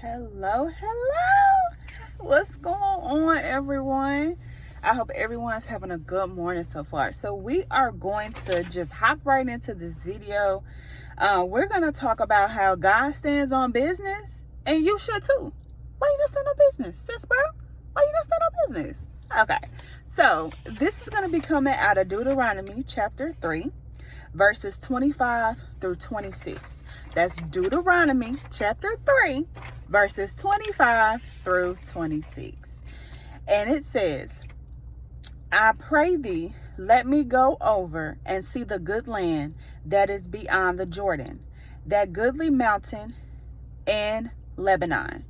Hello. What's going on, everyone? I hope everyone's having a good morning so far. So we are going to just hop right into this video. We're going to talk about how God stands on business, and you should too. Why you not stand on business, sis, bro? Why you not stand on business? Okay, so this is going to be coming out of Deuteronomy chapter 3, verses 25 through 26. That's Deuteronomy chapter 3, verses 25 through 26. And it says, I pray thee, let me go over and see the good land that is beyond the Jordan, that goodly mountain and Lebanon.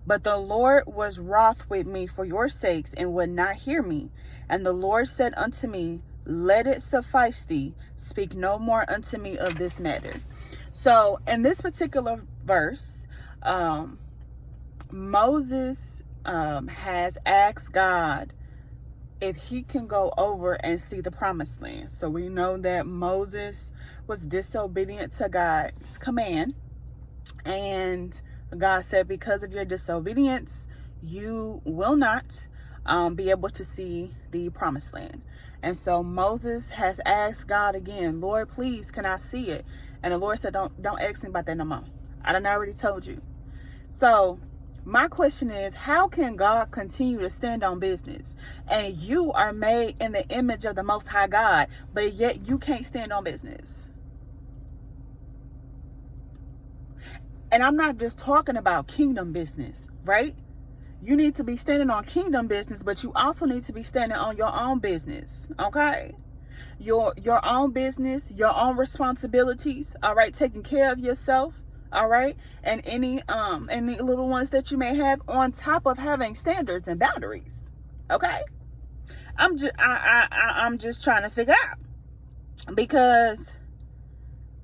But the Lord was wroth with me for your sakes, and would not hear me. And the Lord said unto me, let it suffice thee, speak no more unto me of this matter. So in this particular verse, Moses has asked God if he can go over and see the promised land. So we know that Moses was disobedient to God's command, and God said, because of your disobedience, you will not be able to see the promised land. And so Moses has asked God again, Lord, please, can I see it? And the Lord said, don't ask me about that no more. I done already told you. So my question is, how can God continue to stand on business? And you are made in the image of the Most High God, but yet you can't stand on business. And I'm not just talking about kingdom business, right? You need to be standing on kingdom business, but you also need to be standing on your own business, okay? Your own business, your own responsibilities, all right? Taking care of yourself, all right? And any little ones that you may have, on top of having standards and boundaries, okay? I'm just trying to figure out, because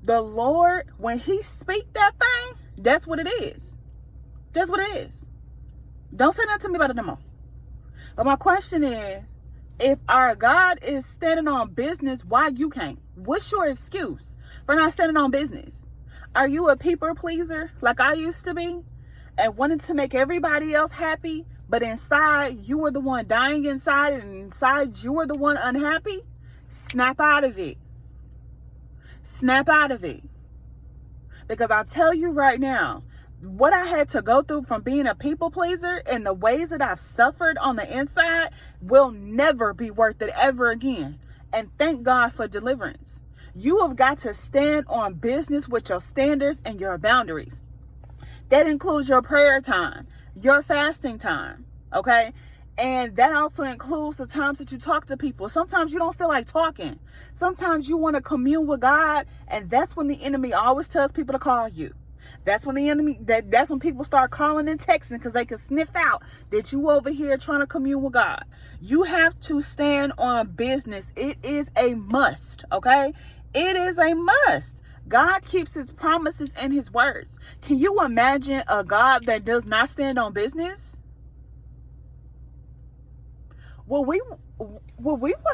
the Lord, when he speak that thing, that's what it is. That's what it is. Don't say nothing to me about it no more. But my question is, if our God is standing on business, why you can't? What's your excuse for not standing on business? Are you a people pleaser like I used to be, and wanted to make everybody else happy, but inside you were the one dying inside, and inside you were the one unhappy? Snap out of it. Snap out of it. Because I'll tell you right now, what I had to go through from being a people pleaser and the ways that I've suffered on the inside will never be worth it ever again. And thank God for deliverance. You have got to stand on business with your standards and your boundaries. That includes your prayer time, your fasting time, okay? And that also includes the times that you talk to people. Sometimes you don't feel like talking. Sometimes you want to commune with God, and that's when the enemy always tells people to call you. That's when that's when people start calling and texting, because they can sniff out that you over here trying to commune with God. You have to stand on business. It is a must, okay? It is a must. God keeps his promises and his words. Can you imagine a God that does not stand on business? Will we want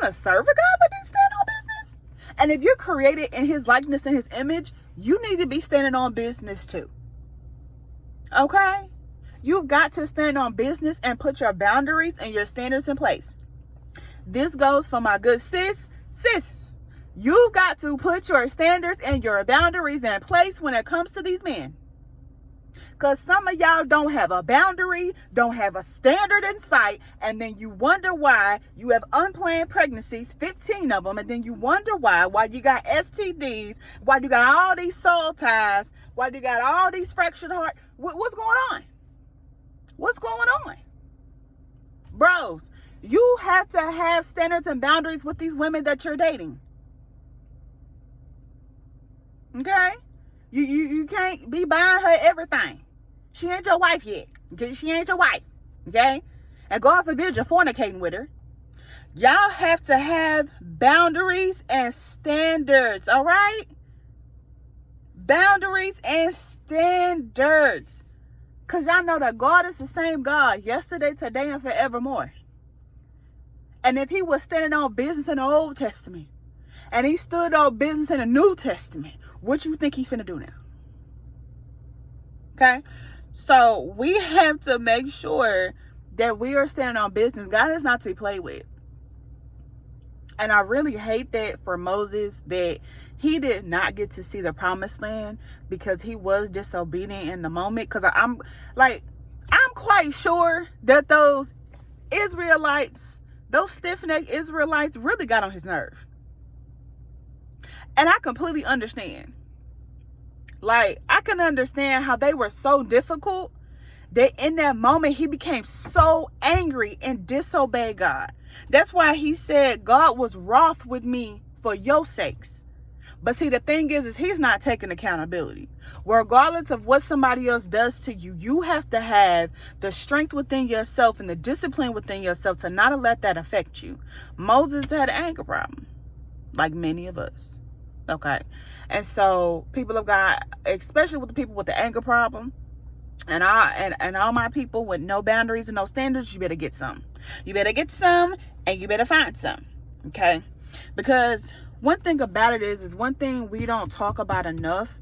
to serve a God that didn't stand on business? And if you're created in his likeness and his image, you need to be standing on business too. Okay? You've got to stand on business and put your boundaries and your standards in place. This goes for my good sis. You've got to put your standards and your boundaries in place when it comes to these men. Because some of y'all don't have a boundary, don't have a standard in sight, and then you wonder why you have unplanned pregnancies, 15 of them, and then you wonder why you got STDs, why you got all these soul ties, why you got all these fractured hearts. What's going on? What's going on? Bros, you have to have standards and boundaries with these women that you're dating. Okay? You can't be buying her everything. She ain't your wife yet. Okay? She ain't your wife. Okay? And God forbid you're fornicating with her. Y'all have to have boundaries and standards. All right? Boundaries and standards. Because y'all know that God is the same God yesterday, today, and forevermore. And if he was standing on business in the Old Testament, and he stood on business in the New Testament, what you think he's finna do now? Okay? So we have to make sure that we are standing on business. God is not to be played with. And I really hate that for Moses, that he did not get to see the promised land because he was disobedient in the moment. Because I'm quite sure that those Israelites, those stiff-necked Israelites, really got on his nerve. And I completely understand. Like, I can understand how they were so difficult that in that moment he became so angry and disobeyed God. That's why he said God was wroth with me for your sakes. But see, the thing is he's not taking accountability. Regardless of what somebody else does to you, you have to have the strength within yourself and the discipline within yourself to not let that affect you. Moses had an anger problem, like many of us. Okay. And so, people of God, especially with the people with the anger problem, and all my people with no boundaries and no standards, you better get some. You better get some, and you better find some. Okay? Because one thing about it is one thing we don't talk about enough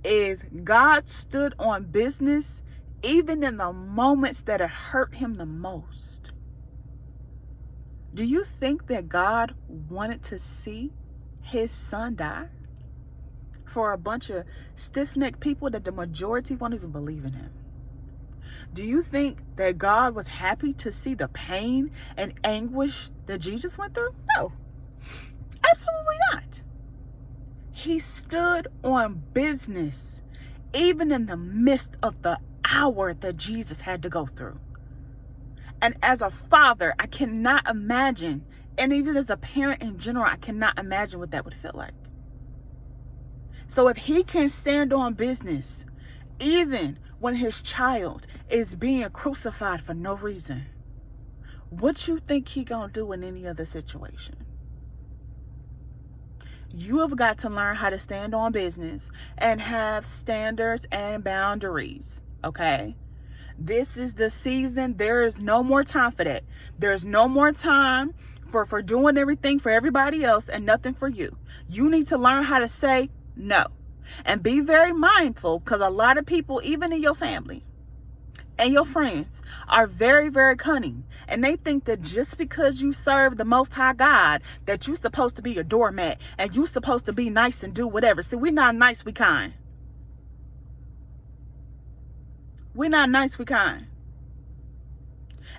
is God stood on business even in the moments that it hurt him the most. Do you think that God wanted to see his son die for a bunch of stiff-necked people that the majority won't even believe in him? Do you think that God was happy to see the pain and anguish that Jesus went through? No, absolutely not. He stood on business even in the midst of the hour that Jesus had to go through. And as a father, I cannot imagine, and even as a parent in general, I cannot imagine what that would feel like. So if he can stand on business even when his child is being crucified for no reason, what you think he gonna do in any other situation? You have got to learn how to stand on business and have standards and boundaries. Okay? This is the season. There is no more time for that. There's no more time for doing everything for everybody else and nothing for you. You need to learn how to say no. And be very mindful, because a lot of people, even in your family and your friends, are very, very cunning. And they think that just because you serve the Most High God, that you're supposed to be a doormat and you're supposed to be nice and do whatever. See, we're not nice, we kind. We're not nice, we kind.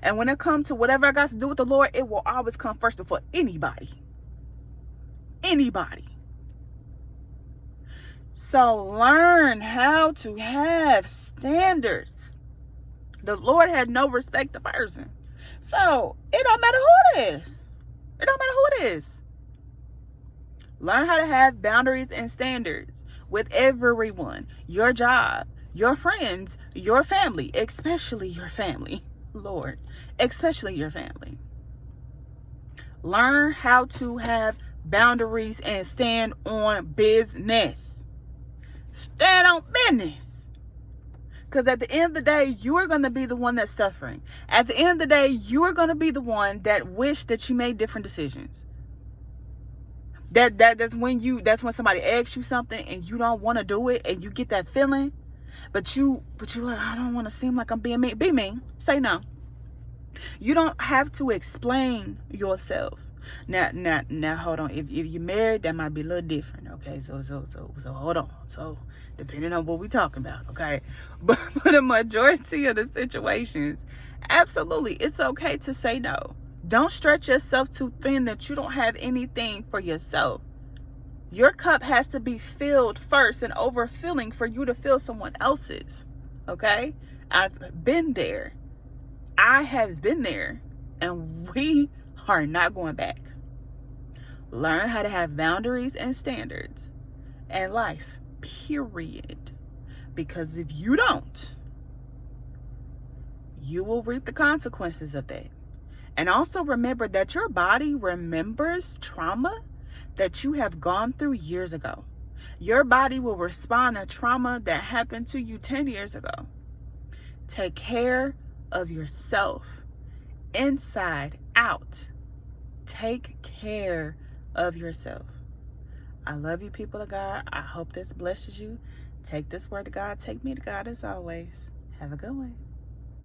And when it comes to whatever I got to do with the Lord, it will always come first before anybody. Anybody. So learn how to have standards. The Lord had no respect to person. So it don't matter who it is. It don't matter who it is. Learn how to have boundaries and standards with everyone. Your job, your friends, your family, especially your family. Lord, especially your family. Learn how to have boundaries and stand on business. Stand on business. Because at the end of the day, you are going to be the one that's suffering. At the end of the day, you are going to be the one that wish that you made different decisions. That's when somebody asks you something and you don't want to do it, and you get that feeling, but you like, I don't want to seem like I'm being mean. Be mean. Say no. You don't have to explain yourself. Now, hold on. If you're married, that might be a little different. Okay, so hold on. So, depending on what we're talking about, okay. But for the majority of the situations, absolutely, it's okay to say no. Don't stretch yourself too thin that you don't have anything for yourself. Your cup has to be filled first and overfilling for you to fill someone else's. Okay, I've been there. I have been there, and we are not going back. Learn how to have boundaries and standards in life, period. Because if you don't, you will reap the consequences of that. And also remember that your body remembers trauma that you have gone through years ago. Your body will respond to trauma that happened to you 10 years ago. Take care of yourself, inside out. Take care of yourself. I love you, people of God. I hope this blesses you. Take this word to God. Take me to God as always. Have a good one.